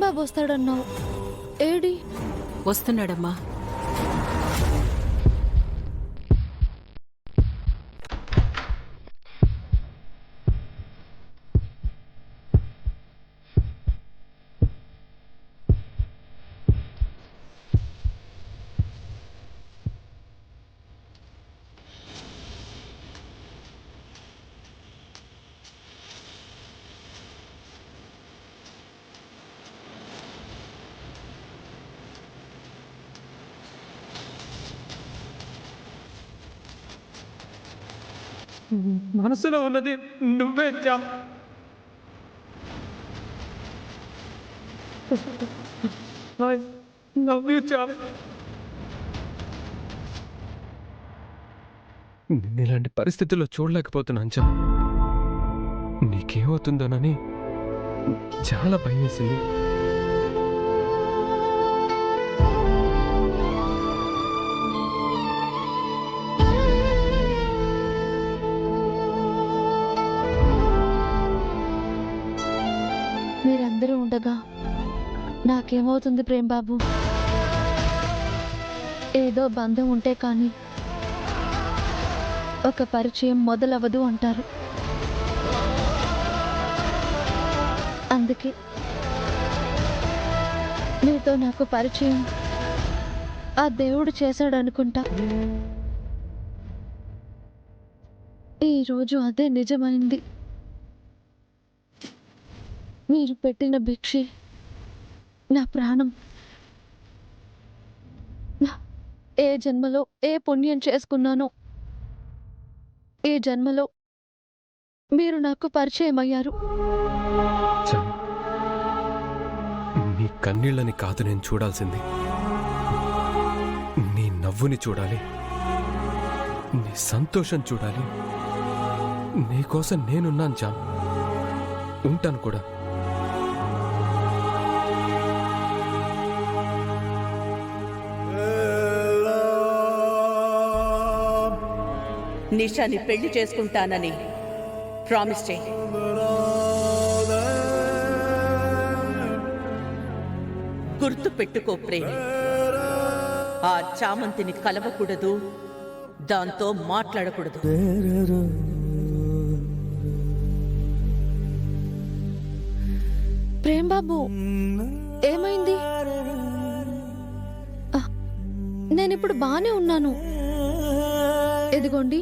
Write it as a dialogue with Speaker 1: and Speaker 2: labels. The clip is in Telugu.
Speaker 1: బాబు వస్తాడన్నావు, ఏడి?
Speaker 2: వస్తున్నాడమ్మా.
Speaker 3: మనసులో ఉన్నది నువ్వే చామ్. I love you, చామ్. నేను ఇలాంటి పరిస్థితుల్లో చూడలేకపోతున్నాను చామ్. నీకేమవుతుందోనని చాలా భయం వేసింది.
Speaker 1: మీరందరూ ఉండగా నాకేమవుతుంది ప్రేమ్ బాబు? ఏదో బంధం ఉంటే కానీ ఒక పరిచయం మొదలవదు అంటారు. అందుకే మీతో నాకు పరిచయం ఆ దేవుడు చేశాడు అనుకుంటా. ఈరోజు అదే నిజమైంది. మీరు పెట్టిన భిక్షే నా ప్రాణం. ఏ జన్మలో ఏ పుణ్యం చేసుకున్నానో ఈ జన్మలో మీరు నాకు పరిచయం అయ్యారు.
Speaker 3: చామ్, నీ కన్నీళ్ళని కాదు నేను చూడాల్సింది, నీ నవ్వుని చూడాలి, నీ సంతోషం చూడాలి. నీకోసం నేనున్నాను చామ్, ఉంటాను కూడా.
Speaker 4: నిషాని పెళ్లి చేసుకుంటానని ప్రామిస్ చేయి. గుర్తు పెట్టుకో ప్రేమి, ఆ చామంతిని కలవకూడదు, దాంతో మాట్లాడకూడదు.
Speaker 1: ప్రేమ్ బాబు, ఏమైంది? నేనిప్పుడు బానే ఉన్నాను. ఎదిగోండి,